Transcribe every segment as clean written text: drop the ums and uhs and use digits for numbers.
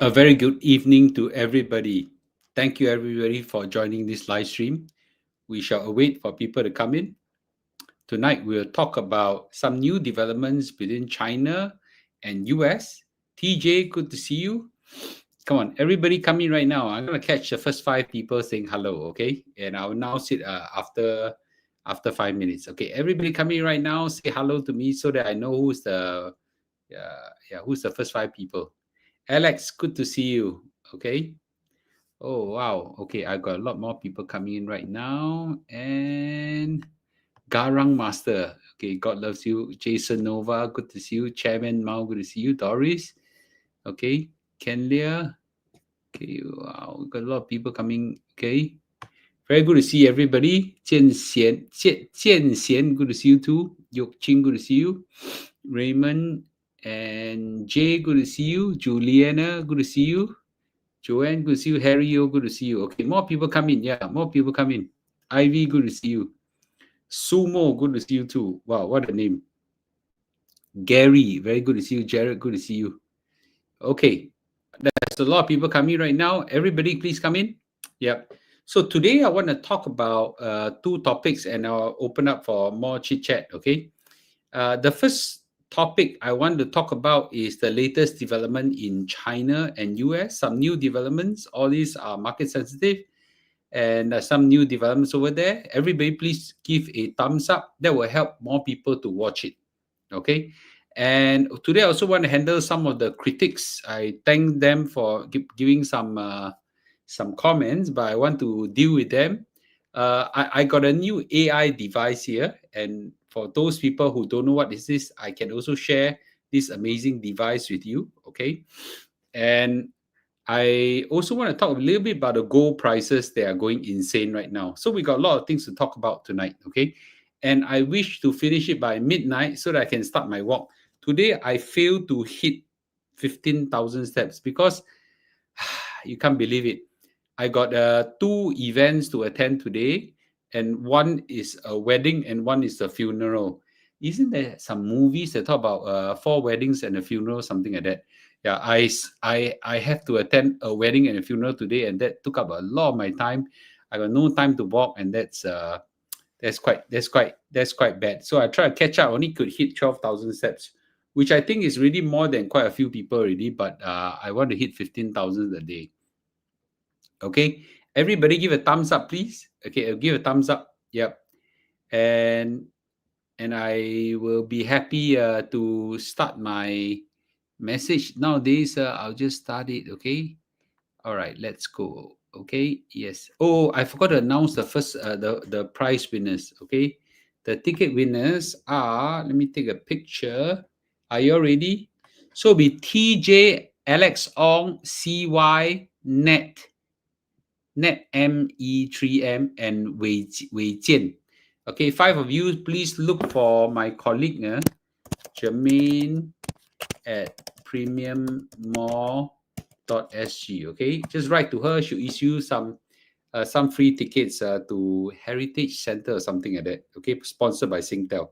A very good evening to everybody. Thank you, everybody, for joining this live stream. We shall await for people to come in. Tonight, we'll talk about some new developments between China and US. TJ, good to see you. Come on, everybody come in right now. I'm going to catch the first 5 people saying hello, okay? And I'll announce it after 5 minutes. Okay, everybody come in right now, say hello to me so that I know who's the first 5 people. Alex, good to see you. Okay. Oh, wow. Okay, I got a lot more people coming in right now. And Garang Master. Okay, God loves you. Jason Nova, good to see you. Chairman Mao, good to see you. Doris. Okay. Kenlia. Okay, wow. Got a lot of people coming. Okay. Very good to see everybody. Jian Xian, good to see you too. Yok Ching, good to see you. Raymond and Jay, good to see you. Juliana, good to see you. Joanne, good to see you. Harry, good to see you. Okay, more people come in. Yeah, more people come in. Ivy, good to see you. Sumo, good to see you too. Wow, what a name. Gary, very good to see you. Jared, good to see you. Okay, there's a lot of people coming right now. Everybody, please come in. Yep. So today I want to talk about 2 topics and I'll open up for more chit chat. Okay. The first topic I want to talk about is the latest development in China and US. Some new developments. All these are market sensitive, and some new developments over there. Everybody, please give a thumbs up. That will help more people to watch it. Okay. And today I also want to handle some of the critics. I thank them for giving some comments, but I want to deal with them. I got a new AI device here, and for those people who don't know what is this, I can also share this amazing device with you. Okay. And I also want to talk a little bit about the gold prices. They are going insane right now. So we got a lot of things to talk about tonight. Okay. And I wish to finish it by midnight so that I can start my walk. Today, I failed to hit 15,000 steps because you can't believe it. I got 2 events to attend today, and one is a wedding and one is a funeral. Isn't there some movies that talk about 4 weddings and a funeral, something like that? Yeah, I have to attend a wedding and a funeral today, and that took up a lot of my time. I got no time to walk, and that's quite bad. So I try to catch up. Only could hit 12,000 steps, which I think is really more than quite a few people already. But I want to hit 15,000 a day. Okay, everybody give a thumbs up, please. Okay, I'll give a thumbs up. Yep, and I will be happy to start my message nowadays. I'll just start it. Okay, all right, let's go. Okay, yes. Oh, I forgot to announce the first the prize winners. Okay, the ticket winners are. Let me take a picture. Are you all ready? So be TJ, Alex Ong, CY, Net ME3M, and Wei Jian. Okay, 5 of you, please look for my colleague, Jermaine at premiummall.sg. Okay, just write to her. She'll issue some free tickets to Heritage Center or something like that. Okay, sponsored by Singtel.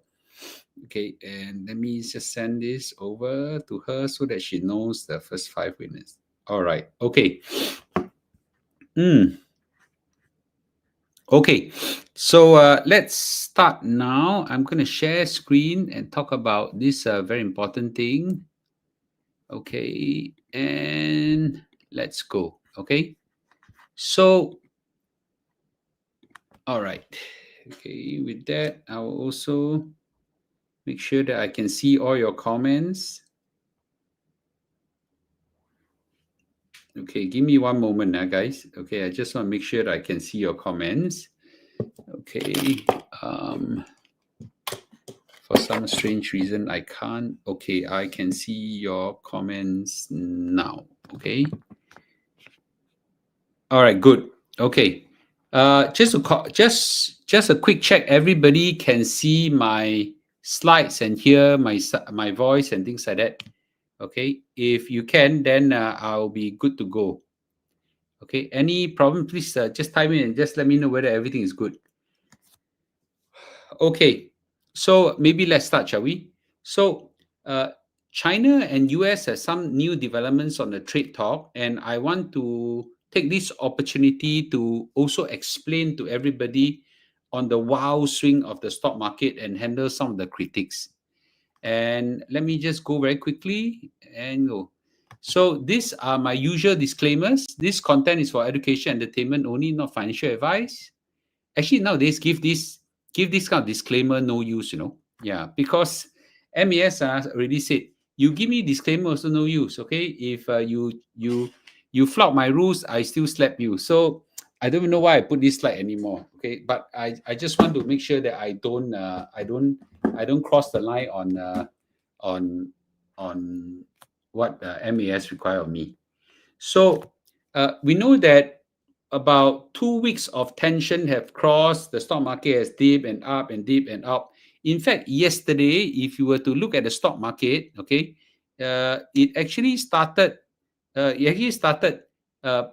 Okay, and let me just send this over to her so that she knows the first 5 winners. All right. Okay. Okay, so let's start now. I'm going to share screen and talk about this very important thing. Okay, and let's go. Okay, so all right. Okay, with that, I will also make sure that I can see all your comments. Okay, give me one moment now, guys. Okay, I just want to make sure that I can see your comments. Okay, for some strange reason, I can't. Okay, I can see your comments now. Okay. All right, good. Okay. Just a quick check. Everybody can see my slides and hear my voice and things like that. Okay. If you can, then I'll be good to go. Okay. Any problem? Please just type in and just let me know whether everything is good. Okay. So maybe let's start, shall we? So China and US has some new developments on the trade talk, and I want to take this opportunity to also explain to everybody on the wow swing of the stock market and handle some of the critics. And let me just go very quickly and go. So these are my usual disclaimers. This content is for education, entertainment only, not financial advice. Actually, nowadays give this kind of disclaimer no use, Yeah, because MAS already said you give me disclaimer also no use. Okay, if you flout my rules, I still slap you. So I don't even know why I put this slide anymore. Okay, but I just want to make sure that I don't cross the line on on what MAS require of me. So we know that about 2 weeks of tension have crossed. The stock market has dipped and up and dipped and up. In fact, yesterday, if you were to look at the stock market, okay, it actually started.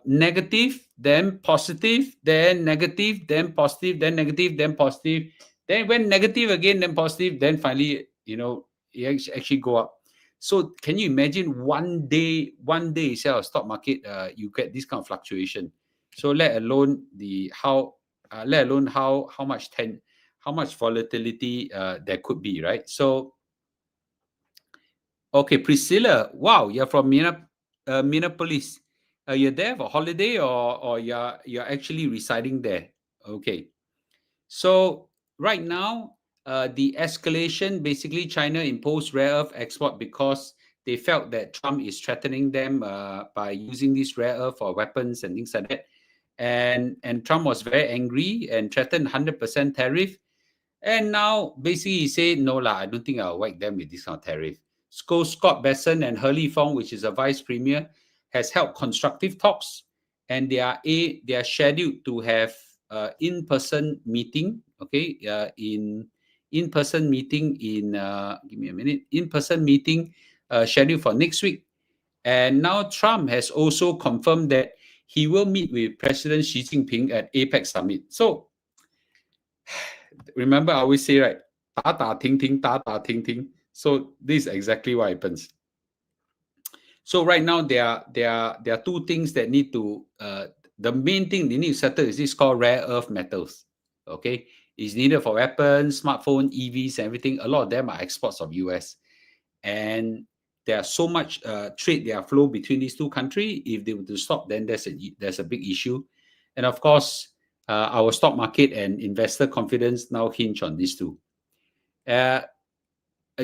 Negative, then positive, then negative, then positive, then negative, then positive, then went negative again, then positive, then finally, it actually go up. So can you imagine one day itself stock market, you get this kind of fluctuation. So let alone how much volatility there could be, right? So okay, Priscilla, wow, you're from Minneapolis. You're there for holiday, or you're actually residing there? Okay. So right now, the escalation, basically China imposed rare earth export because they felt that Trump is threatening them by using this rare earth for weapons and things like that. And Trump was very angry and threatened 100% tariff. And now basically he said, no lah, I don't think I'll whack them with this kind of tariff. Scott Bessent and Hurley Fong, which is a vice premier, has held constructive talks, and they are scheduled to have in-person meeting. Okay, in-person meeting in give me a minute. In-person meeting scheduled for next week. And now Trump has also confirmed that he will meet with President Xi Jinping at APEC Summit. So remember, I always say, right, 打打停停，打打停停. So this is exactly what happens. So right now there are two things that need to the main thing they need to settle is this called rare earth metals. Okay, it's needed for weapons, smartphone, EVs, and everything. A lot of them are exports of US, and there are so much trade there flow between these two countries. If they were to stop, then there's a big issue, and of course, our stock market and investor confidence now hinge on these two.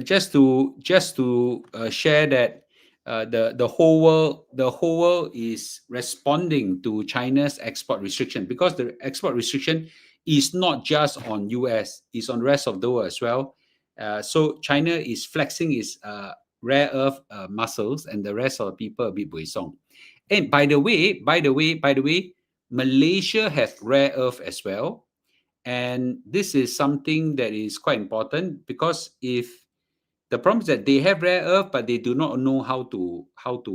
Just to share that the whole world is responding to China's export restriction, because the export restriction is not just on US, it's on the rest of the world as well. So China is flexing its rare earth muscles, and the rest of the people a bit buisong. And by the way, Malaysia has rare earth as well. And this is something that is quite important, because if the problem is that they have rare earth, but they do not know how to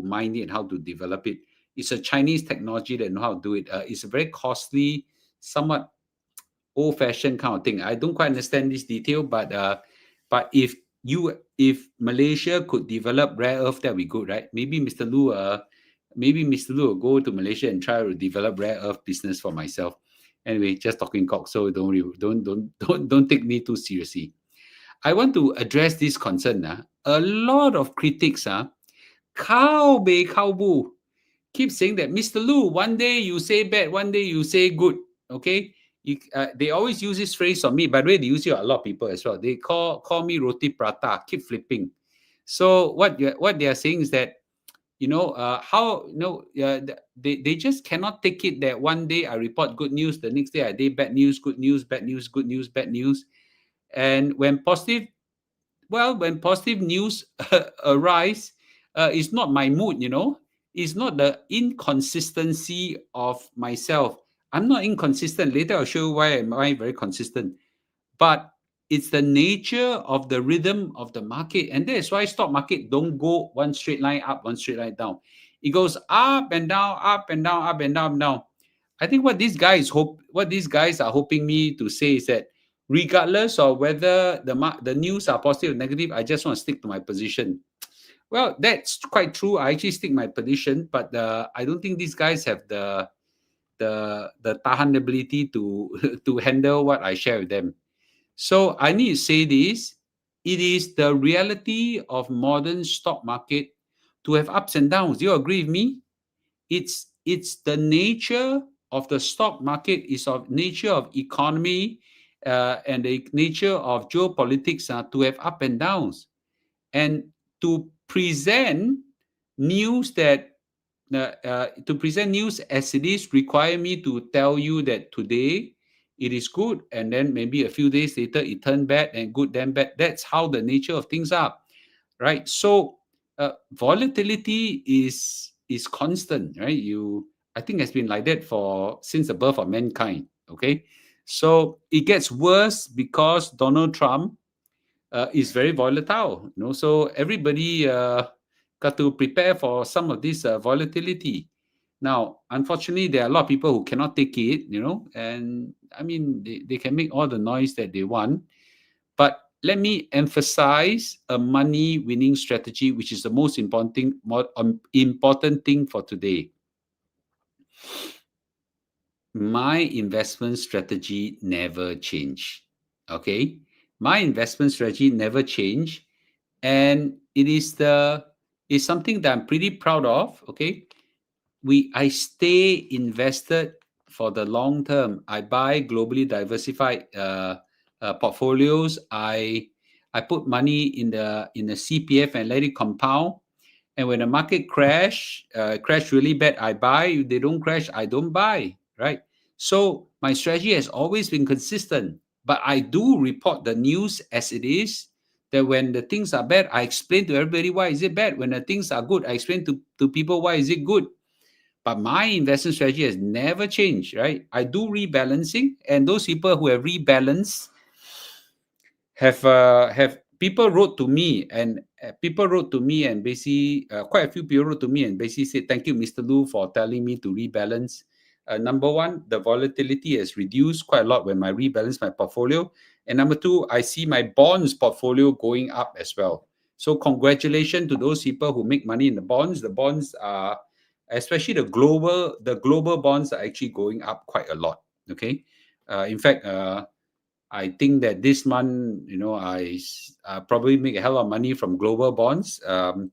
mine it and how to develop it. It's a Chinese technology that know how to do it. It's a very costly, somewhat old-fashioned kind of thing. I don't quite understand this detail, but if Malaysia could develop rare earth, that would be good, right? Maybe Mr. Lu will go to Malaysia and try to develop rare earth business for myself. Anyway, just talking cock, so don't take me too seriously. I want to address this concern. A lot of critics keep saying that, Mr. Lu, one day you say bad, one day you say good. Okay, they always use this phrase on me. By the way, they use it on a lot of people as well. They call me roti prata, keep flipping. So what they are saying is that, they just cannot take it that one day I report good news, the next day I say bad news, good news, bad news, good news, bad news. And when positive news arise, it's not my mood, it's not the inconsistency of myself. I'm not inconsistent. Later I'll show you why am I very consistent. But it's the nature of the rhythm of the market, and that's why stock market don't go one straight line up, one straight line down. It goes up and down, up and down, up and down, down. I think what these guys are hoping me to say is that, regardless of whether the news are positive or negative, I just want to stick to my position. Well, that's quite true. I actually stick my position, but I don't think these guys have the tahan ability to to handle what I share with them. So I need to say this: it is the reality of modern stock market to have ups and downs. Do you agree with me? It's the nature of the stock market, is of nature of economy, and the nature of geopolitics to have up and downs, and to present news that to present news as it is require me to tell you that today it is good, and then maybe a few days later it turned bad, and good then bad. That's how the nature of things are, right? So volatility is constant, right? I think it's been like that for since the birth of mankind. Okay, so it gets worse because Donald Trump is very volatile. So everybody got to prepare for some of this volatility. Now, unfortunately, there are a lot of people who cannot take it, and I mean, they can make all the noise that they want. But let me emphasize a money winning strategy, which is the most important thing for today. My investment strategy never changed. Okay, my investment strategy never changed, and it's something that I'm pretty proud of. Okay, I stay invested for the long term. I buy globally diversified portfolios. I put money in the CPF and let it compound. And when the market crash really bad, I buy. If they don't crash, I don't buy. Right. So my strategy has always been consistent. But I do report the news as it is. That when the things are bad, I explain to everybody why is it bad. When the things are good, I explain to people why is it good. But my investment strategy has never changed, right? I do rebalancing, and those people who have rebalanced have people wrote to me, and basically quite a few people wrote to me and basically said, thank you, Mr. Lu, for telling me to rebalance. Number one, the volatility has reduced quite a lot when I rebalance my portfolio. And number two, I see my bonds portfolio going up as well. So congratulations to those people who make money in the bonds. The bonds are, especially the global bonds, are actually going up quite a lot. Okay. In fact, I think that this month, I probably make a hell of money from global bonds, and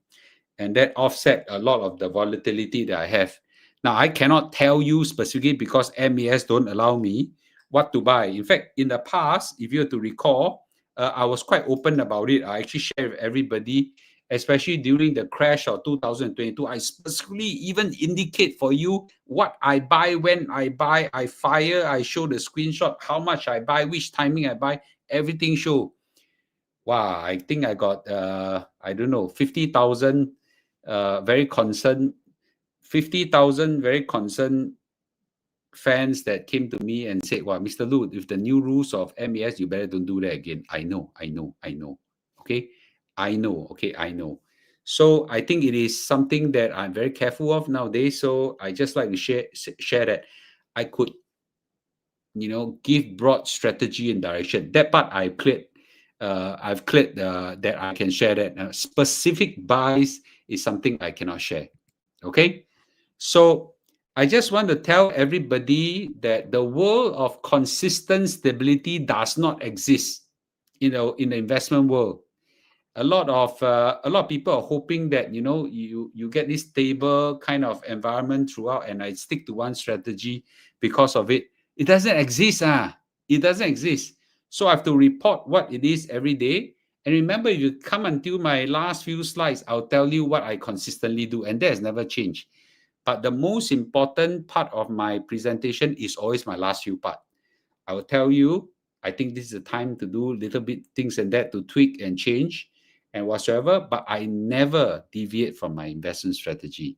that offset a lot of the volatility that I have. Now, I cannot tell you specifically because MAS don't allow me what to buy. In fact, in the past, if you were to recall, I was quite open about it. I actually share with everybody, especially during the crash of 2022. I specifically even indicate for you what I buy, when I buy, I show the screenshot, how much I buy, which timing I buy, everything show. Wow, I think I got, I don't know, 50,000 very concerned, 50,000 very concerned fans that came to me and said, well, Mr. Lu, with the new rules of MES, you better don't do that again. I know. Okay. I know. Okay. I know. So I think it is something that I'm very careful of nowadays. So I just like to share that I could, give broad strategy and direction. That part I cleared. I've cleared that I can share that. Specific buys is something I cannot share. Okay. So I just want to tell everybody that the world of consistent stability does not exist, in the investment world. A lot of people are hoping that you get this stable kind of environment throughout, and I stick to one strategy because of it. It doesn't exist. It doesn't exist. So I have to report what it is every day. And remember, if you come until my last few slides, I'll tell you what I consistently do, and that has never changed. But the most important part of my presentation is always my last few part. I will tell you, I think this is the time to do little bit things and that to tweak and change and whatsoever, but I never deviate from my investment strategy.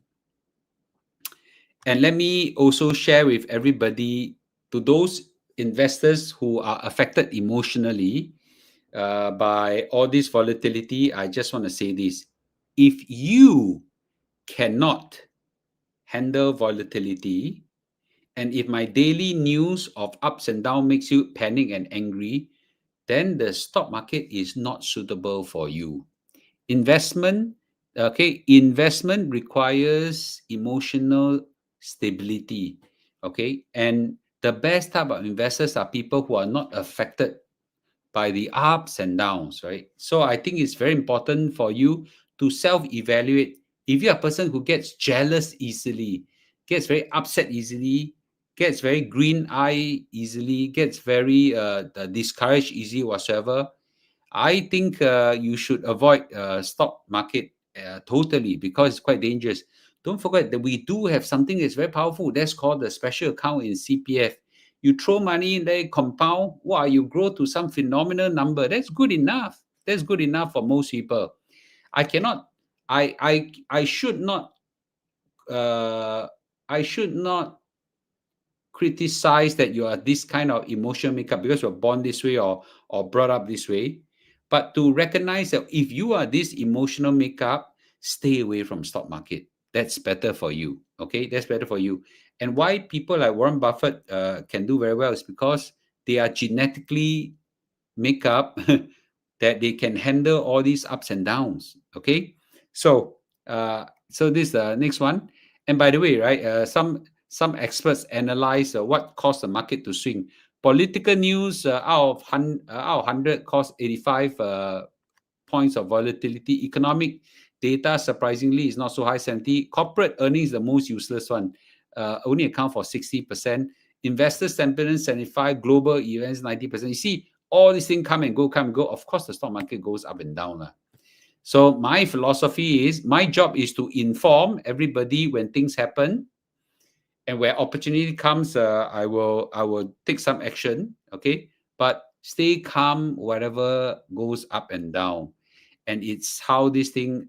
And let me also share with everybody, to those investors who are affected emotionally by all this volatility, I just want to say this. If you cannot handle volatility, and if my daily news of ups and downs makes you panic and angry, then the stock market is not suitable for you. Investment Okay, investment requires emotional stability. Okay, and the best type of investors are people who are not affected by the ups and downs, right? So I think it's very important for you to self-evaluate. If you're a person who gets jealous easily, gets very upset easily, gets very green eye easily, gets very discouraged easily whatsoever, I think you should avoid stock market totally, because it's quite dangerous. Don't forget that we do have something that's very powerful. That's called the special account in CPF. You throw money in there, compound, wow, you grow to some phenomenal number. That's good enough. That's good enough for most people. I cannot, I should not, uh, I should not criticize that you are this kind of emotional makeup because you're born this way, or brought up this way, but to recognize that if you are this emotional makeup, stay away from stock market. That's better for you. Okay, that's better for you. And why people like Warren Buffett can do very well is because they are genetically make up that they can handle all these ups and downs. Okay, so so this next one. And by the way, right, some experts analyze what caused the market to swing. Political news out of 100 caused 85 points of volatility. Economic data surprisingly is not so high, 70. Corporate earnings the most useless one, only account for 60%. Investor sentiment 75. Global events 90%. You see, all these things come and go, come and go. Of course, the stock market goes up and down. So my philosophy is, my job is to inform everybody when things happen, and where opportunity comes, I will take some action. Okay, but stay calm whatever goes up and down, and it's how this thing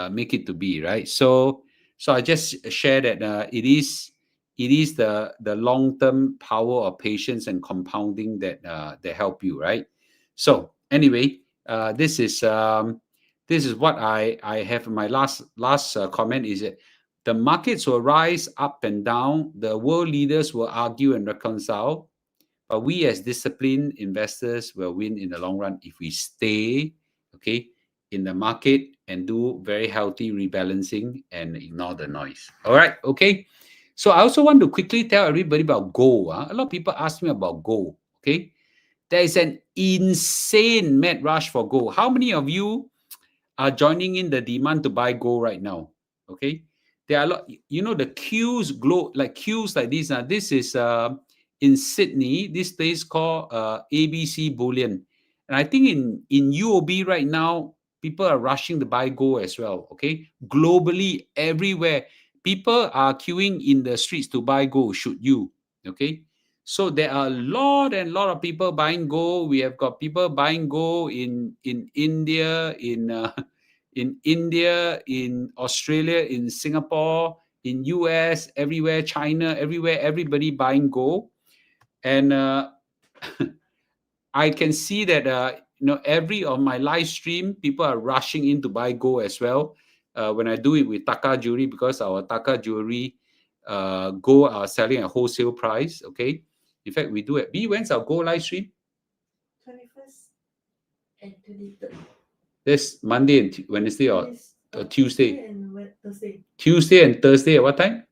make it to be, right? So I just share that it is the long term power of patience and compounding that help you, right? So anyway, this is what I have. My last comment is that the markets will rise up and down. The world leaders will argue and reconcile. But we as disciplined investors will win in the long run if we stay, okay, in the market and do very healthy rebalancing and ignore the noise. All right, okay. So I also want to quickly tell everybody about gold. A lot of people ask me about gold. Okay, there is an insane mad rush for gold. How many of you are joining in the demand to buy gold right now? Okay, there are a lot. You know, the queues glow like queues like this. This is in Sydney. This place called ABC Bullion, and I think in UOB right now, people are rushing to buy gold as well. Okay, globally, everywhere, people are queuing in the streets to buy gold. Should you? Okay. So there are a lot and lot of people buying gold. We have got people buying gold in India, in Australia, in Singapore, in US, everywhere, China, everywhere, everybody buying gold. And I can see that every of my live stream, people are rushing in to buy gold as well. When I do it with Taka jewelry, because our Taka jewelry gold are selling at wholesale price. Okay, in fact, we do it. B, when's our gold live stream? 21st and 23rd. This Monday and Wednesday, or Tuesday? And Thursday. Tuesday and Thursday at what time?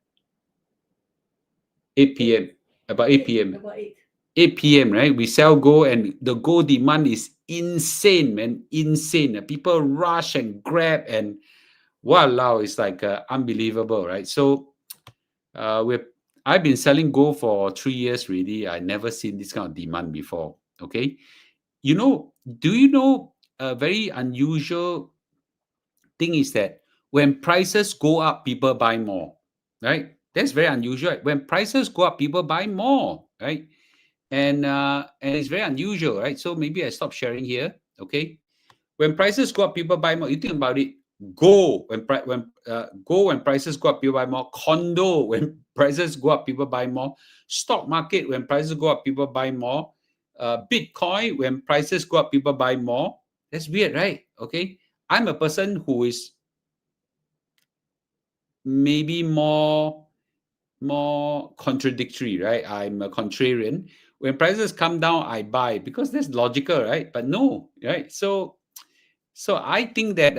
8 p.m. About 8 p.m. About 8. 8 p.m., right? We sell gold, and the gold demand is insane, man. Insane. People rush and grab, and wow, it's like unbelievable, right? So I've been selling gold for 3 years really. I never seen this kind of demand before. Okay. Do you know a very unusual thing is that when prices go up, people buy more, right? That's very unusual. When prices go up, people buy more, right? And it's very unusual, right? So maybe I stop sharing here. Okay, when prices go up, people buy more. You think about it. Gold when prices go up, people buy more. Condo when prices go up, people buy more. Stock market when prices go up, people buy more. Bitcoin when prices go up, people buy more. That's weird, right? Okay, I'm a person who is maybe more contradictory, right? I'm a contrarian. When prices come down, I buy because that's logical, right? But no, right? So So I think that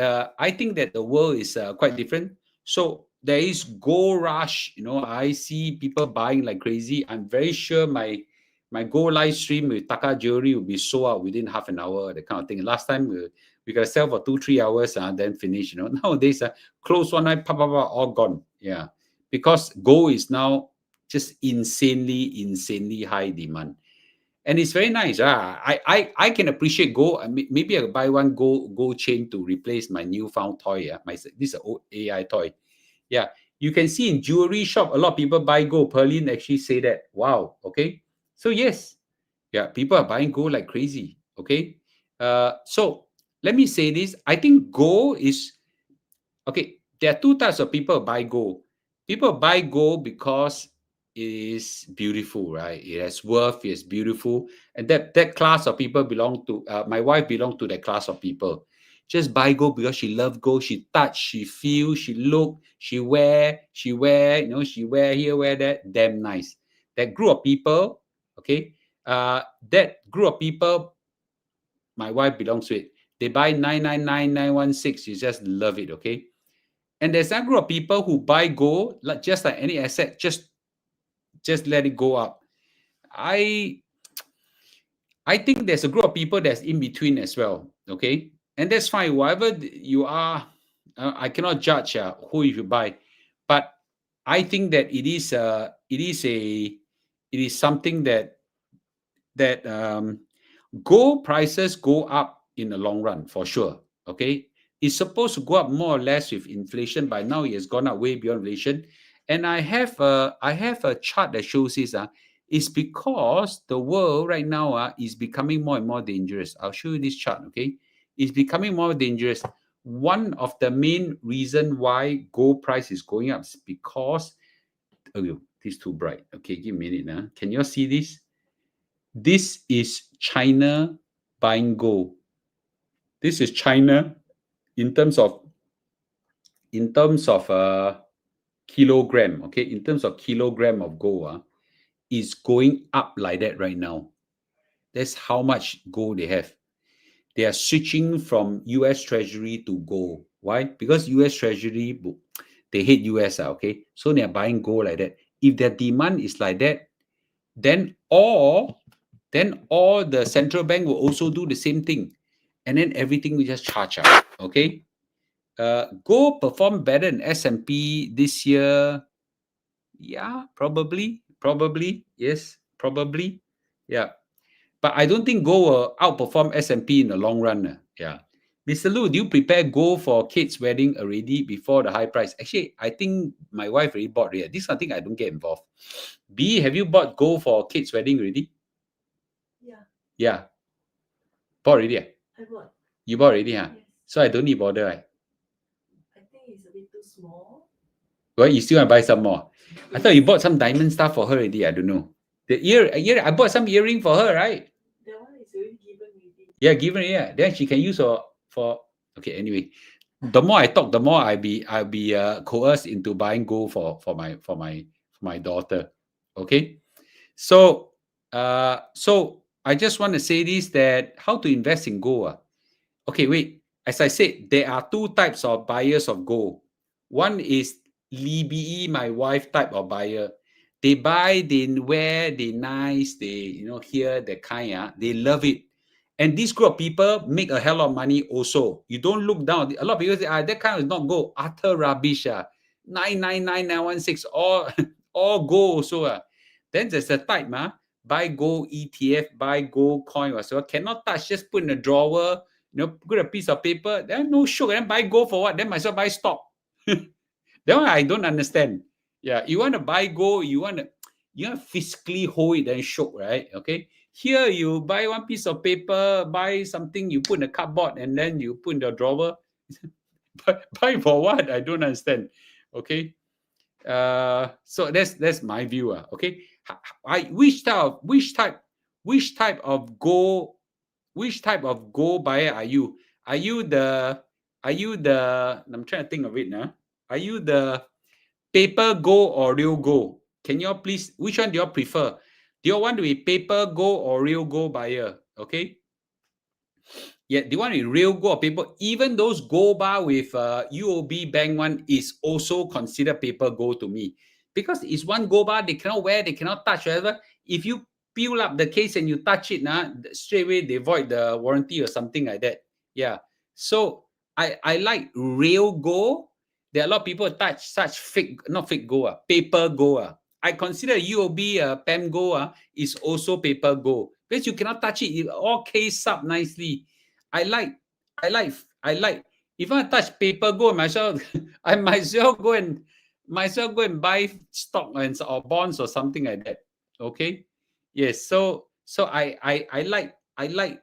the world is quite different. So there is gold rush. I see people buying like crazy. I'm very sure my gold live stream with Taka Jewelry will be sold out within half an hour. That kind of thing. Last time we got to sell for 2-3 hours and then finish. Nowadays close one night, all gone. Yeah, because gold is now just insanely high demand. And it's very nice. I can appreciate gold. Maybe I buy one gold chain to replace my newfound toy. This is an old AI toy. Yeah, you can see in jewelry shop a lot of people buy gold. Perlin actually say that. Wow. Okay. So yes, yeah, people are buying gold like crazy. Okay. So let me say this. I think gold is okay. There are two types of people who buy gold. People buy gold because it is beautiful, right? It has worth, it's beautiful. And that class of people belong to, my wife belonged to that class of people. Just buy gold because she loves gold. She touch, she feel, she look, she wear, she wear here, wear that. Damn nice. That group of people, okay, that group of people, my wife belongs to it. They buy 999, 916. You just love it, okay? And there's a group of people who buy gold, just like any asset, just let it go up. I think there's a group of people that's in between as well. Okay, and that's fine. Whatever you are, I cannot judge who you buy, but I think that it is something that gold prices go up in the long run for sure. Okay, it's supposed to go up more or less with inflation. By now, it has gone up way beyond inflation. And I have a chart that shows this. It's because the world right now is becoming more and more dangerous. I'll show you this chart. Okay, it's becoming more dangerous. One of the main reason why gold price is going up is because this is too bright. Okay, give me a minute. Can you all see this? This is China buying gold. This is China in terms of kilogram. Okay, in terms of kilogram of gold, is going up like that right now. That's how much gold they have. They are switching from US Treasury to gold. Why? Because US Treasury, they hate US. Okay, so they are buying gold like that. If their demand is like that, then all the central bank will also do the same thing, and then everything will just charge up. Okay, gold perform better than S&P this year. Yeah, probably, yes, probably, yeah. But I don't think gold will outperform S&P in the long run. Yeah. Mr. Lu, do you prepare gold for Kate's wedding already before the high price? Actually, I think my wife already bought it. This is something I don't get involved. B, have you bought gold for Kate's wedding already? Yeah, Yeah. Bought already? I bought. You bought already, huh? Yes. So I don't need bother, right? I think it's a bit too small. Well, you still want to buy some more? I thought you bought some diamond stuff for her already. I don't know. The ear, I bought some earring for her, right? That one is already given already. Yeah, given, yeah. Then she can use for okay. Anyway, the more I talk, the more I'll be coerced into buying gold for my daughter. Okay, so I just want to say this, that how to invest in gold. Okay, wait. As I said, there are two types of buyers of gold. One is Libby, my wife type of buyer. They buy, they wear, they nice, they hear the kind, they love it. And this group of people make a hell of money also. You don't look down. A lot of people say, that kind is not gold. Utter rubbish. 999,916, all all gold also. Then there's a type, buy gold ETF, buy gold coin or so. Cannot touch, just put in a drawer, put a piece of paper. Then no sugar. Then buy gold for what? Then might as well buy stock. That one I don't understand. Yeah, you want to buy gold, you want to physically hold it, then shock, right? Okay. Here you buy one piece of paper, buy something, you put in a cupboard, and then you put in the drawer. buy for what? I don't understand. Okay. So that's my view. Okay. Which type of gold buyer are you? Are you the I'm trying to think of it now. Are you the paper gold or real gold? Can you all please, which one do you all prefer? Do you all want to be paper gold or real gold buyer? Okay. Yeah, the one with real gold or paper, even those gold bar with UOB Bank one is also considered paper gold to me. Because it's one gold bar, they cannot wear, they cannot touch, whatever. If you peel up the case and you touch it, straight away they void the warranty or something like that. Yeah. So I like real gold. There are a lot of people touch such fake, not fake gold, paper gold. I consider UOB PAM gold is also paper gold. Because you cannot touch it, it all case up nicely. I like, I like. If I touch paper gold, myself, I might as well go and buy stock and or bonds or something like that. Okay, yes. So I like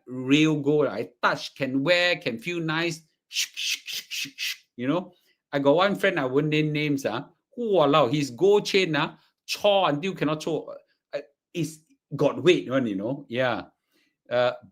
real gold. I touch, can wear, can feel nice. You know, I got one friend I won't name names. Walao, his gold chain chaw until cannot chaw. It's got weight one. You know, yeah.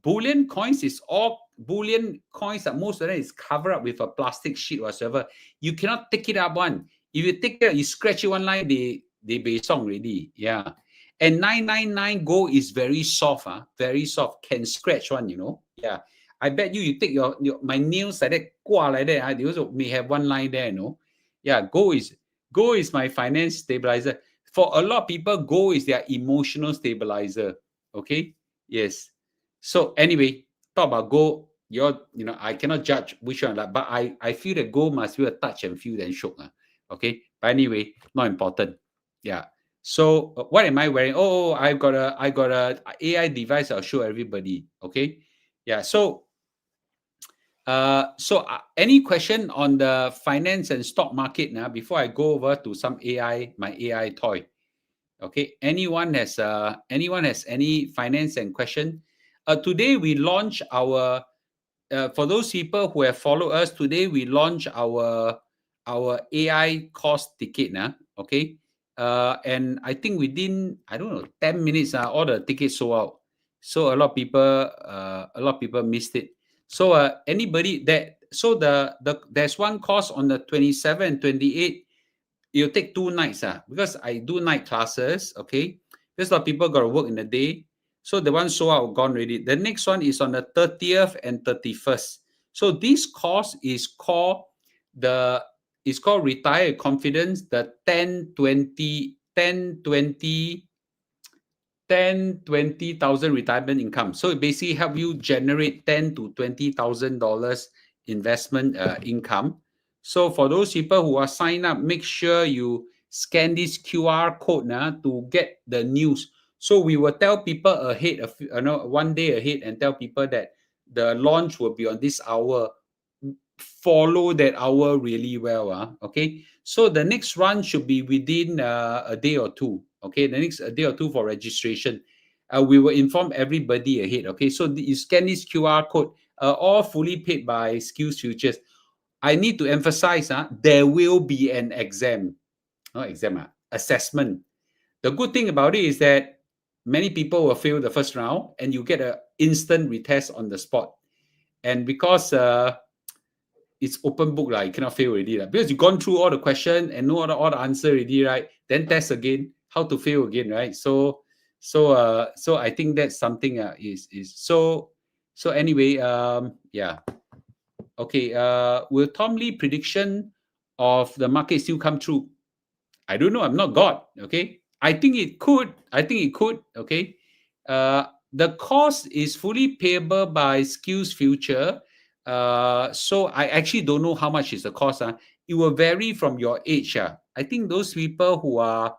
Bullion coins is all bullion coins that most of them is covered up with a plastic sheet whatsoever. You cannot take it up one. If you take it, you scratch it one line, they be song already. Yeah. And 999 gold is very soft, very soft. Can scratch one, you know. Yeah. I bet you take your my nails like that, like that. They also may have one line there, you know. Yeah, gold is my finance stabilizer. For a lot of people, gold is their emotional stabilizer. Okay. Yes. So anyway, talk about gold. I cannot judge which one, but I feel that gold must feel a touch and feel then shook. Okay. But anyway, not important. Yeah. So what am I wearing? Oh, I got a AI device. I'll show everybody. Okay. Yeah. So any question on the finance and stock market now before I go over to some my AI toy? Okay. Anyone has any finance and question? Today we launch our for those people who have followed us, today we launch our AI course ticket now. Okay. And I think within, I don't know, 10 minutes, all the tickets sold out. So a lot of people missed it. So anybody that there's one course on the 27 and 28. You'll take 2 nights because I do night classes. Okay, there's a lot of people got to work in the day, so the one sold out gone already. The next one is on the 30th and 31st. So this course is called Retire Confidence, the 10-20,000 retirement income. So it basically help you generate $10,000 to $20,000 investment income. So for those people who are signed up, make sure you scan this QR code to get the news. So we will tell people ahead, one day ahead, and tell people that the launch will be on this hour. Follow that hour really well. Okay, so the next run should be within a day or two. Okay, the next a day or two for registration. We will inform everybody ahead. Okay, so you scan this QR code, all fully paid by Skills Futures. I need to emphasize, there will be an exam, not exam, assessment. The good thing about it is that many people will fail the first round, and you get an instant retest on the spot. And because it's open book, you cannot fail already. Because you've gone through all the question and know all the answer already, right? Then test again, how to fail again, right? So I think that's something is so anyway, yeah. Okay, will Tom Lee prediction of the market still come true? I don't know. I'm not God. Okay. I think it could. Okay. The cost is fully payable by Skills Future. So I actually don't know how much is the cost. It will vary from your age. I think those people who are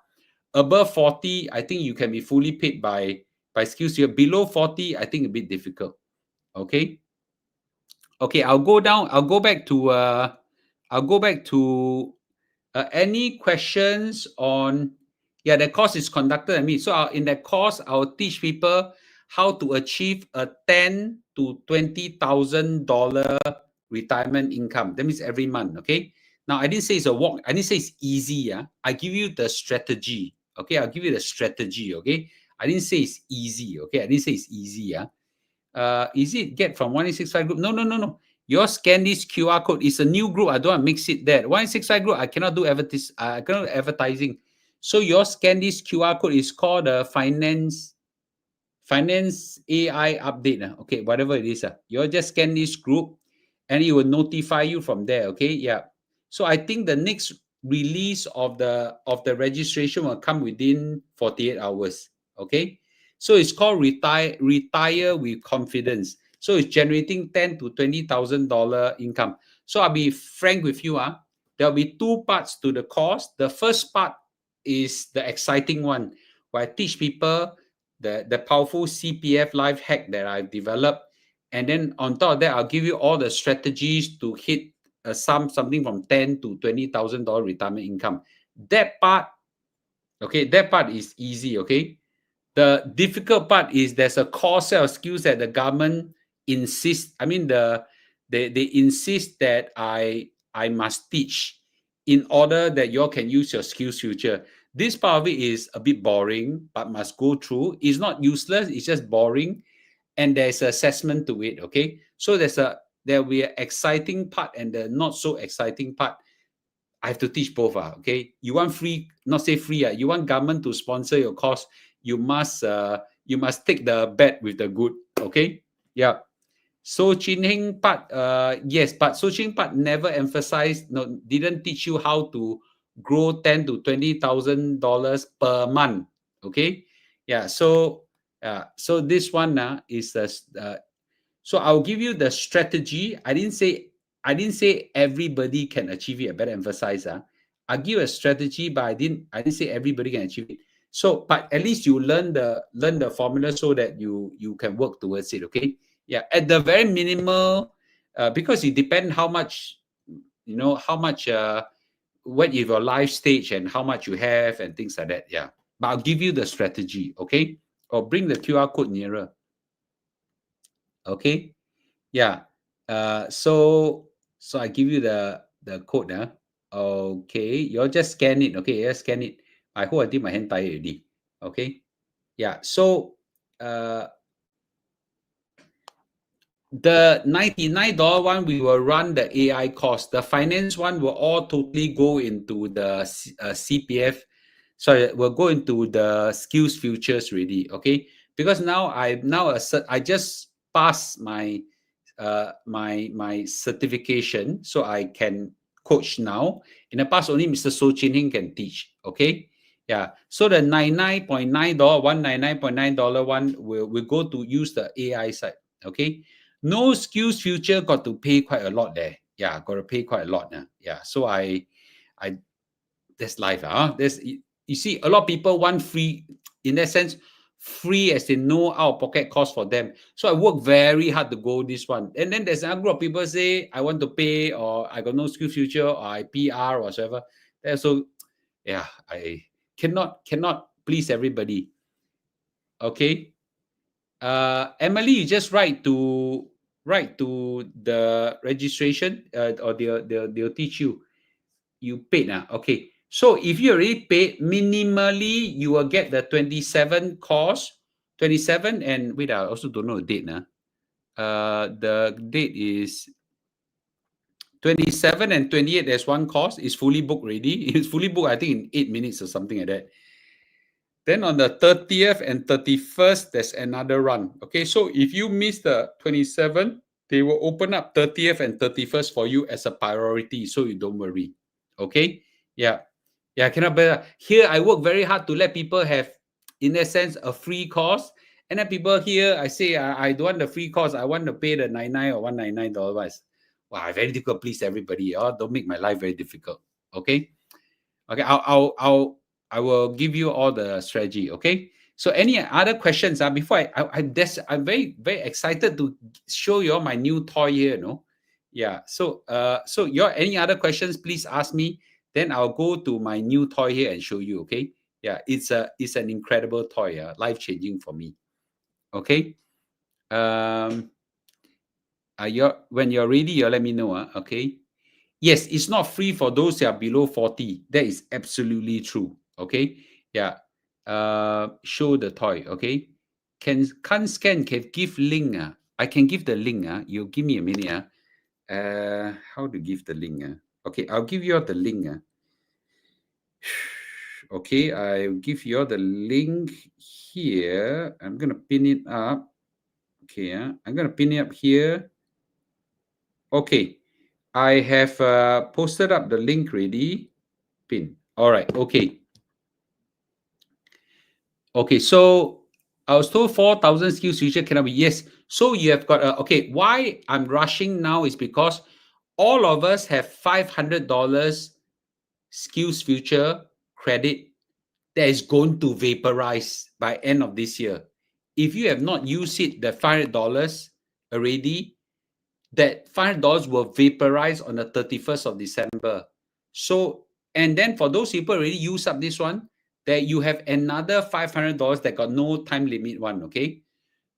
above 40, I think you can be fully paid by Skills Future. Below 40, I think a bit difficult. Okay. Okay, I'll go back to any questions on, the course is conducted at me. So in that course, I'll teach people how to achieve a $10,000 to $20,000 retirement income. That means every month. Okay. Now I didn't say it's a walk. I didn't say it's easy. I give you the strategy. Okay. I'll give you the strategy. Okay. I didn't say it's easy. Okay. I didn't say it's easy. Is it get from 1865 group? No. Your scan this QR code. It's a new group. I don't want to mix it there. 1865 group, I cannot do advertising. So your scan this QR code is called the finance finance AI update. Okay, whatever it is. You just scan this group and it will notify you from there. Okay, yeah. So I think the next release of the registration will come within 48 hours. Okay, so it's called retire with confidence. So it's generating $10,000 to $20,000 income. So I'll be frank with you. There'll be two parts to the course. The first part is the exciting one, where I teach people the powerful CPF life hack that I've developed. And then on top of that, I'll give you all the strategies to hit something from $10,000 to $20,000 retirement income. That part, okay, that part is easy. Okay, the difficult part is there's a core set of skills that the government insists. I mean, they insist that I must teach in order that you all can use your skills future. This part of it is a bit boring, but must go through. It's not useless. It's just boring, and there's an assessment to it. Okay, so there will be an exciting part and the not so exciting part. I have to teach both. Okay, you want free, not say free. You want government to sponsor your course. You must take the bad with the good. Okay, yeah. So Chin Heng part, yes, but So Chin part never emphasized, no, didn't teach you how to grow $10,000 to $20,000 per month. Okay, yeah. So this one is so I'll give you the strategy. I didn't say everybody can achieve it. I better emphasize. I'll give a strategy, but I didn't say everybody can achieve it. So, but at least you learn the formula so that you can work towards it. Okay. Yeah. At the very minimal, because it depends how much, how much what is your life stage and how much you have and things like that. Yeah. But I'll give you the strategy. Okay. Or bring the QR code nearer. Okay. Yeah. So I give you the code. Okay. You just scan it. Okay. Just scan it. I hope I did my hand tired already. Okay. Yeah. So the $99 one, we will run the AI course. The finance one will all totally go into the CPF. Sorry, we'll go into the skills futures already. Okay. Because now I just passed my my certification, so I can coach now. In the past, only Mr. So Chin Hing can teach. Okay, yeah. So the $99.9, $199.9 one will go to use the AI side. Okay, no skills future got to pay quite a lot there. Yeah, got to pay quite a lot. Yeah. So I that's life. There's you see a lot of people want free in that sense. Free as in no out-of-pocket cost for them. So I work very hard to go this one. And then there's another group of people say, I want to pay, or I got no skill future, or I PR or whatever. So yeah, I cannot please everybody. Okay. Emily, you just write to the registration, or they'll teach you. You paid now. Okay. So if you already paid, minimally you will get the 27 course, 27, and wait, I also don't know the date now. The date is 27 and 28. There's one course. It's fully booked already. It's fully booked, I think, in 8 minutes or something like that. Then on the 30th and 31st, there's another run. Okay, so if you miss the 27, they will open up 30th and 31st for you as a priority, so you don't worry. Okay, yeah. Yeah, cannot better. Here, I work very hard to let people have, in a sense, a free course. And then people here, I say, I don't want the free course. I want to pay the $99 or $199. Wow, very difficult. Please, everybody. Don't make my life very difficult. Okay. Okay. I will give you all the strategy. Okay. So, any other questions? Before I'm very very excited to show you all my new toy here. No. Yeah. So your any other questions? Please ask me. Then I'll go to my new toy here and show you. Okay. Yeah. It's an incredible toy. Life changing for me. Okay. When you're ready, you let me know. Okay. Yes, it's not free for those that are below 40. That is absolutely true. Okay. Yeah. Show the toy. Okay. Can't scan, can give link. I can give the link. You give me a minute. How to give the link? Okay, I'll give you the link. Okay, I'll give you all the link here. I'm going to pin it up. Okay, I'm going to pin it up here. Okay, I have posted up the link ready. Pin. All right, okay. Okay, so I was told 4,000 skills future cannot be. Yes. So you have got okay. Why I'm rushing now is because all of us have $500 skills future credit that is going to vaporize by end of this year. If you have not used it, the $500 already, that $500 will vaporize on the 31st of December. So, and then for those people already use up this one, that you have another $500 that got no time limit one, okay?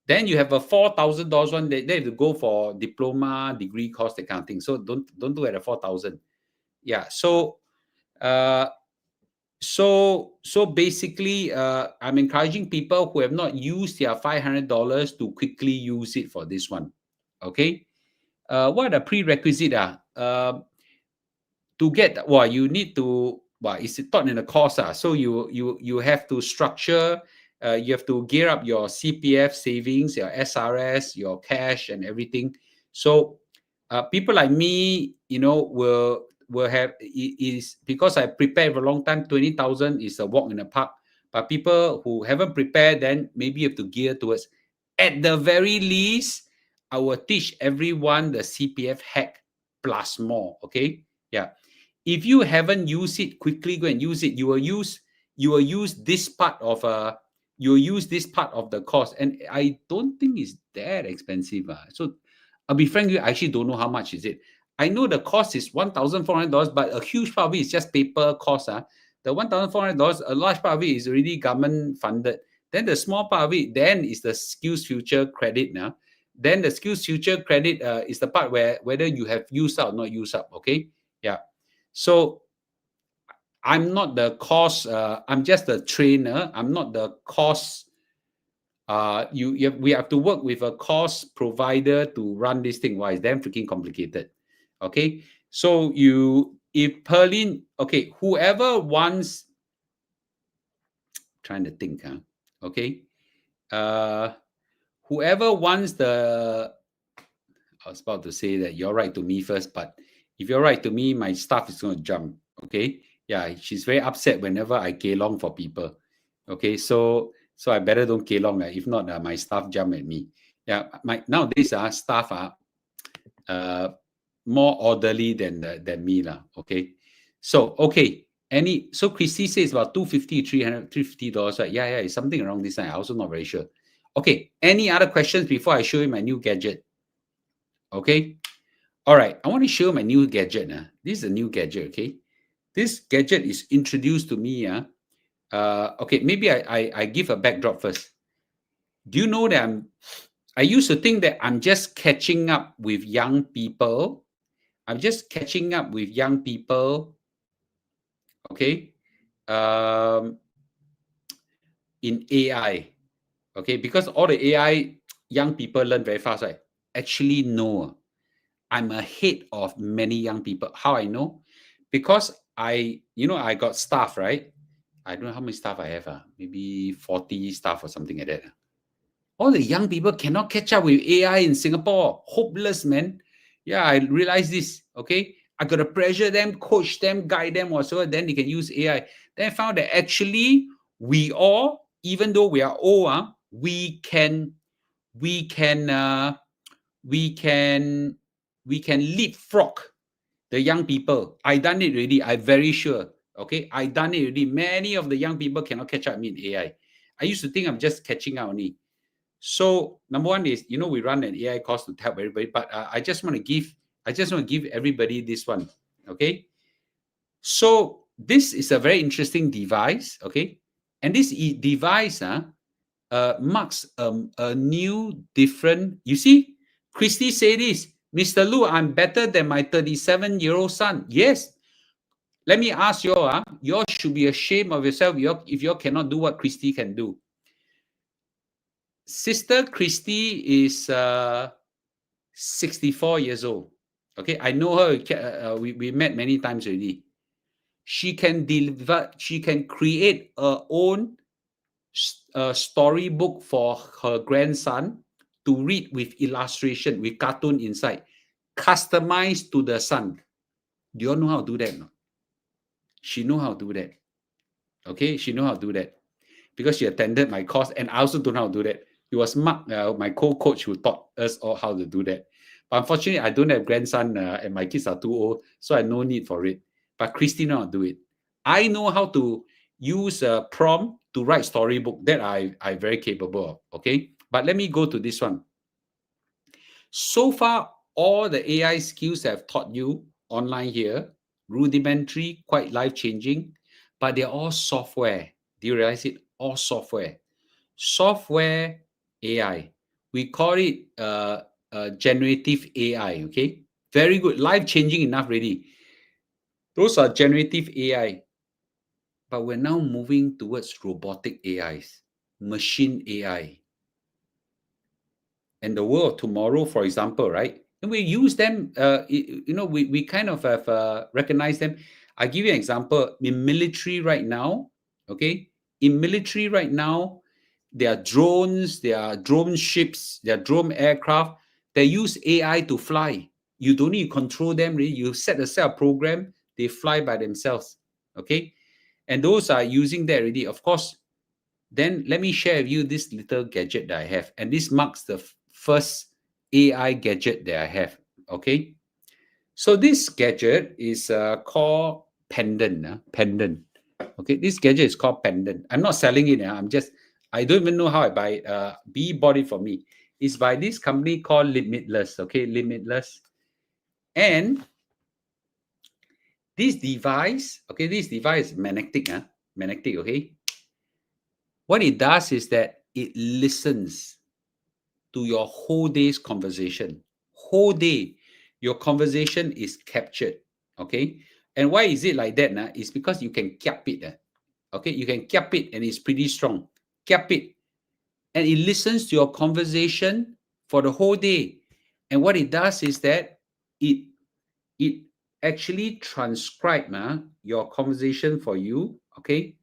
Then you have a $4,000 one that they have to go for diploma, degree course, that kind of thing. So don't do it at 4,000. Yeah. So so basically, I'm encouraging people who have not used their $500 to quickly use it for this one. Okay. What are the prerequisite? To get, well, you need to, well, it's taught in the course. So you have to structure, you have to gear up your CPF savings, your SRS, your cash, and everything. So people like me, will have, is because I prepared for a long time. 20,000 is a walk in the park. But people who haven't prepared, then maybe you have to gear towards. At the very least, I will teach everyone the CPF hack plus more. Okay, yeah. If you haven't used it, quickly go and use it. You will use this part of the course, and I don't think it's that expensive. So I'll be frank with you, I actually don't know how much is it. I know the cost is $1,400, but a huge part of it is just paper cost. The $1,400, a large part of it is already government funded. Then the small part of it then is the skills future credit now. Then the skills future credit is the part where whether you have used up or not used up. Okay, yeah. So I'm not the course. I'm just the trainer. I'm not the course. We have to work with a course provider to run this thing. Why? It's damn freaking complicated. Okay. So if Perlin, okay, whoever wants, trying to think, okay, whoever wants I was about to say that you're right to me first, but if you're right to me, my staff is going to jump. Okay. Yeah. She's very upset whenever I kelong for people. Okay. So I better don't kelong. If not, my staff jump at me. Yeah. Nowadays, staff are more orderly than me. Okay. So, okay. So Christy says about $250, $350, right? Yeah. It's something around this time. I also not very sure. Okay. Any other questions before I show you my new gadget? Okay. All right. I want to show my new gadget. This is a new gadget. Okay. This gadget is introduced to me. Okay. Maybe I give a backdrop first. Do you know that I used to think that I'm just catching up with young people. I'm just catching up with young people. Okay. In AI. Okay. Because all the AI, young people learn very fast, right? Actually, no. I'm ahead of many young people. How I know? Because I got staff, right? I don't know how many staff I have. Maybe 40 staff or something like that. All the young people cannot catch up with AI in Singapore. Hopeless, man. Yeah, I realize this. Okay. I got to pressure them, coach them, guide them, whatsoever. Then they can use AI. Then I found that actually we all, even though we are old, we can leapfrog the young people. I done it already. I'm very sure. Okay, I done it already. Many of the young people cannot catch up me in AI. I used to think I'm just catching up only. So number one is, we run an AI course to help everybody, but I just want to give everybody this one. Okay. So this is a very interesting device. Okay, and this device marks a new, different. You see, Christy say this, Mr. Lu, I'm better than my 37-year-old son. Yes. Let me ask you all, you should be ashamed of yourself if you cannot do what Christy can do. Sister Christy is 64 years old. Okay, I know her. We met many times already. she can deliver, she can create her own storybook for her grandson to read with illustration, with cartoon inside, customized to the son. Do you all know how to do that? No? She know how to do that. Okay, she know how to do that because she attended my course, and I also don't know how to do that. It was Mark, my co-coach, who taught us all how to do that. But unfortunately, I don't have grandson, and my kids are too old, so I no need for it. But Christy know how to do it. I know how to use a prompt to write storybook. That I very capable of. Okay, but let me go to this one. So far, all the AI skills I've taught you online here, rudimentary, quite life-changing, but they're all software. Do you realize it? All software. Software AI. We call it generative AI, okay? Very good. Life-changing enough already. Those are generative AI. But we're now moving towards robotic AIs, machine AI. And the world of tomorrow, for example, right? And we use them, we kind of have recognized them. I give you an example. In military right now, okay? In military right now, there are drones, there are drone ships, there are drone aircraft. They use AI to fly. You don't need to control them, really. You set a program, they fly by themselves, okay? And those are using that already. Of course, then let me share with you this little gadget that I have. And this marks the first AI gadget that I have. Okay. So this gadget is called Pendant. Pendant. Okay. This gadget is called Pendant. I'm not selling it. I don't even know how I buy it. B bought it for me. It's by this company called Limitless. Okay. Limitless. And this device is magnetic. Magnetic. Okay. What it does is that it listens to your whole day's conversation. Whole day, your conversation is captured. Okay. And why is it like that? It's because you can cap it. Okay. You can cap it and it's pretty strong. Cap it. And it listens to your conversation for the whole day. And what it does is that it actually transcribe your conversation for you. Okay.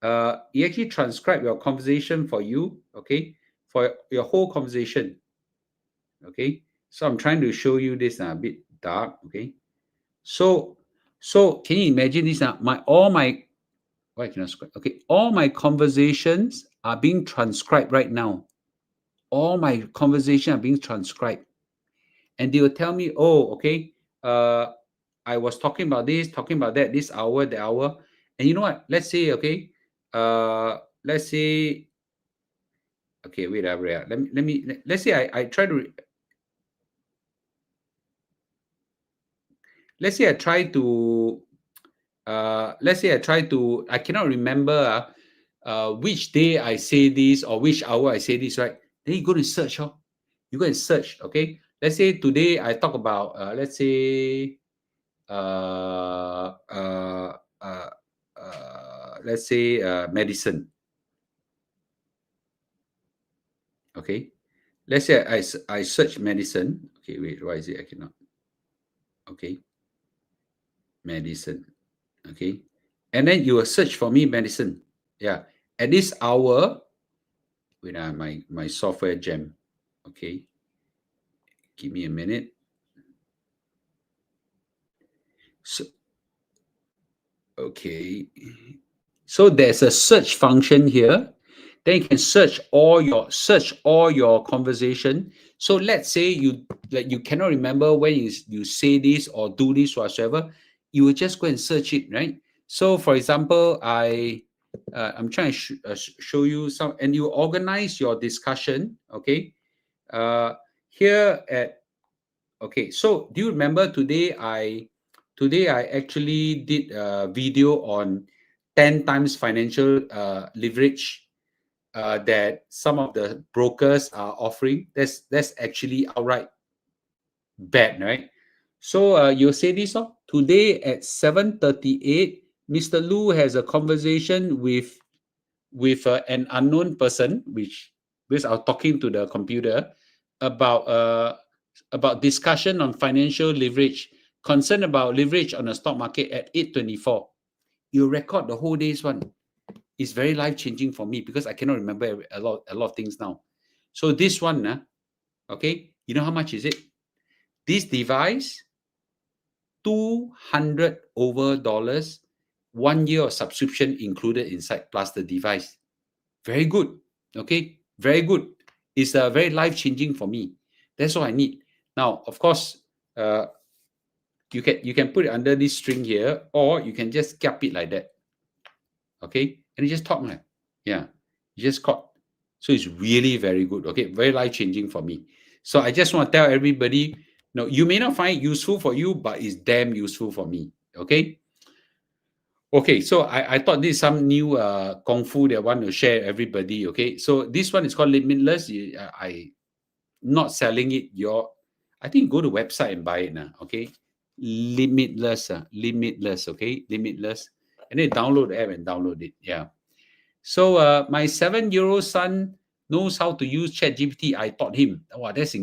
It actually transcribe your conversation for you. Okay. For your whole conversation. Okay, so I'm trying to show you this a bit dark. Okay, so can you imagine this? All my conversations are being transcribed right now. All my conversations are being transcribed, and they will tell me, oh, okay, I was talking about this, talking about that, this hour, the hour, and you know what? Let's say, okay, let's say, okay, wait, let's say I try to. Let's say I try to I cannot remember which day I say this or which hour I say this, right? Then you go to search. You go and search. Okay, let's say today I talk about let's say medicine. Okay, let's say I search medicine. Okay, wait, why is it I cannot? Okay, medicine. Okay, and then you will search for me medicine. Yeah, at this hour, wait, my software jam. Okay, give me a minute. So, okay, so there's a search function here. Then you can search all your conversation. So let's say you cannot remember when you say this or do this whatsoever. You will just go and search it, right? So for example, I'm trying to show you some, and you organize your discussion. Okay, here at okay. So do you remember today I actually did a video on 10 times financial leverage that some of the brokers are offering. That's actually outright bad, right? So you say this, today at 7:38, Mr. Lu has a conversation with an unknown person, which I'm talking to the computer about discussion on financial leverage, concern about leverage on the stock market at 8:24. you record the whole day's one. It's very life-changing for me because I cannot remember a lot of things now. So this one, okay, you know how much is it? This device, $200 over, 1 year of subscription included inside, plus the device. Very good. Okay, very good. It's very life-changing for me. That's all I need. Now, of course, you can put it under this string here, or you can just cap it like that. Okay, and you just talk like, yeah, you just caught. So it's really very good. Okay, very life-changing for me. So I just want to tell everybody, no, you may not find it useful for you, but it's damn useful for me. Okay. Okay, so I thought this is some new kung fu that I want to share everybody. Okay, so this one is called Limitless. I not selling it. I think go to website and buy it now. Okay, Limitless. Limitless. Okay, Limitless, and then download the app and download it. Yeah. So my 7-year-old son knows how to use ChatGPT. I taught him. Wow, that's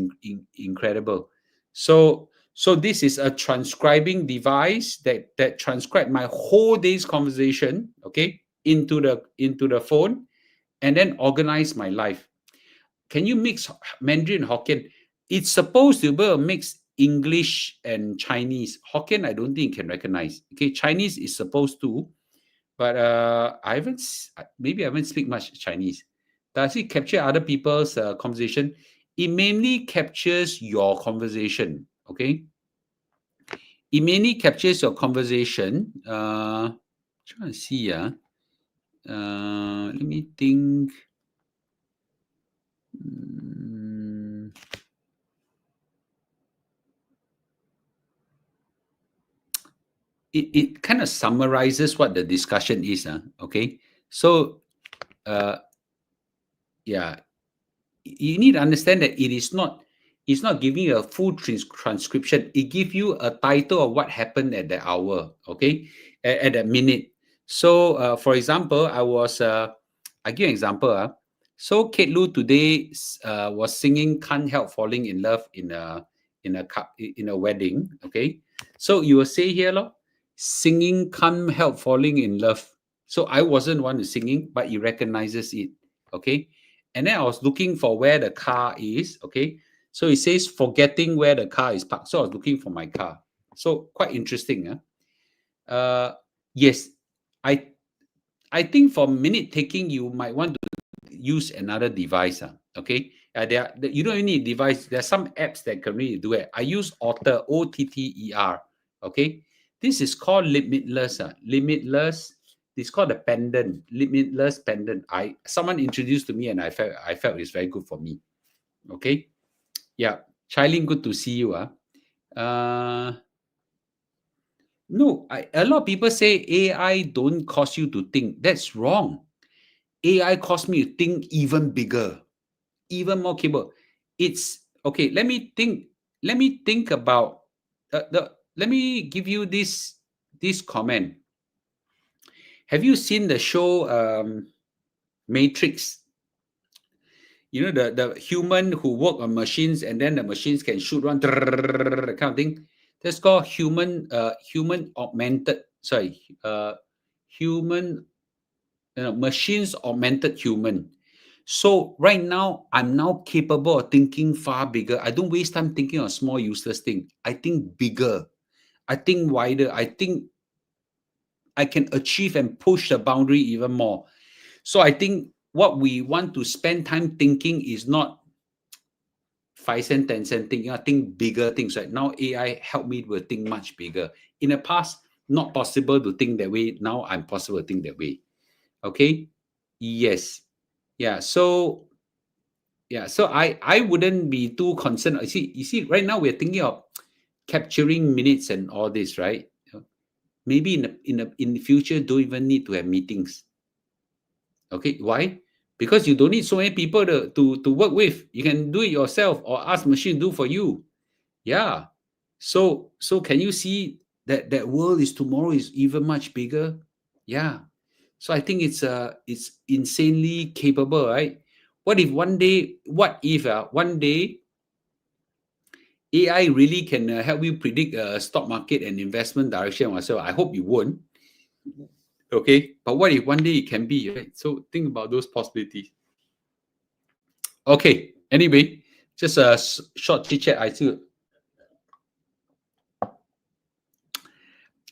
incredible. So this is a transcribing device that transcribe my whole day's conversation, okay, into the phone, and then organize my life. Can you mix Mandarin and Hokkien? It's supposed to be a mix English and Chinese. Hokkien, I don't think it can recognize. Okay, Chinese is supposed to, but maybe I haven't speak much Chinese. Does it capture other people's conversation? It mainly captures your conversation. Okay, it mainly captures your conversation. Trying to see. Let me think. It kind of summarizes what the discussion is. Okay, so yeah, you need to understand that it's not giving you a full transcription. It gives you a title of what happened at the hour, okay, at that minute. So, for example, I give an example. So Kate Lu today was singing "Can't Help Falling in Love" in a wedding, okay. So you will say here, singing "Can't Help Falling in Love." So I wasn't one to singing, but he recognizes it, okay. And then I was looking for where the car is, okay. So it says forgetting where the car is parked. So I was looking for my car. So quite interesting. Yes, I I think for minute taking, you might want to use another device. Okay, you don't need device. There are some apps that can really do it. I use Otter, Otter. Okay, this is called Limitless. Limitless. It's called the pendant. Limitless pendant. Someone introduced to me, and I felt it's very good for me. Okay, yeah, Chilin, good to see you. No, a lot of people say AI don't cause you to think. That's wrong. AI caused me to think even bigger, even more capable. It's okay. Let me think. Let me think about Let me give you this comment. Have you seen the show Matrix? You know the human who work on machines, and then the machines can shoot one that kind of thing. That's called human augmented. Sorry, human machines augmented human. So right now, I'm now capable of thinking far bigger. I don't waste time thinking of small useless thing. I think bigger. I think wider. I think I can achieve and push the boundary even more. So I think what we want to spend time thinking is not 5 cent, 10 cent thinking. I think bigger things. Right now, AI help me to think much bigger. In the past, not possible to think that way. Now I'm possible to think that way. Okay. Yes. Yeah. So I wouldn't be too concerned. You see, right now we're thinking of capturing minutes and all this, right? Maybe in the future, don't even need to have meetings. Okay, why? Because you don't need so many people to work with. You can do it yourself or ask machine do for you. Yeah. So can you see that world is tomorrow is even much bigger? Yeah. So I think it's insanely capable, right? What if one day AI really can help you predict stock market and investment direction? So I hope you won't. Okay, but what if one day it can be, right? So think about those possibilities. Okay, anyway, just a short chit chat.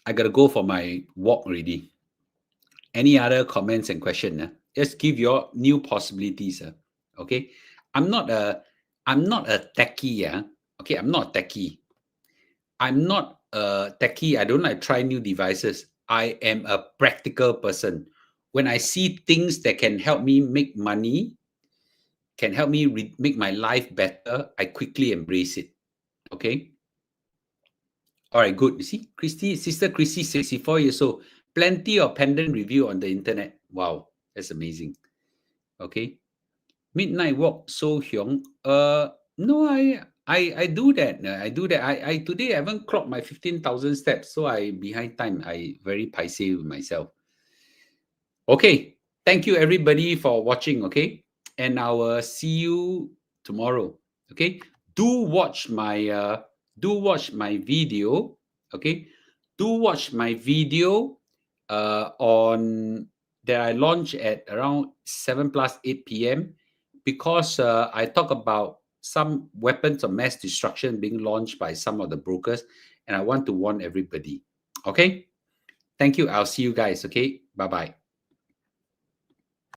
I gotta go for my walk already. Any other comments and question? Just give your new possibilities. Okay, I'm not a I'm not a techie. Okay, I'm not a techie. I'm not a techie. I don't like try new devices. I am a practical person. When I see things that can help me make money, can help me make my life better, I quickly embrace it. Okay. All right, good. You see, Sister Christy, 64 years old. Plenty of pendant review on the internet. Wow, that's amazing. Okay. Midnight walk, So Hyung. No, I do that. I do that. I today I haven't clocked my 15,000 steps, so I behind time. I very paiseh with myself. Okay. Thank you everybody for watching. Okay. And I will see you tomorrow. Okay. Do watch my video. Okay. Do watch my video on that I launch at around 7 plus 8 p.m. because I talk about some weapons of mass destruction being launched by some of the brokers, and I want to warn everybody. Okay. Thank you. I'll see you guys. Okay. Bye bye.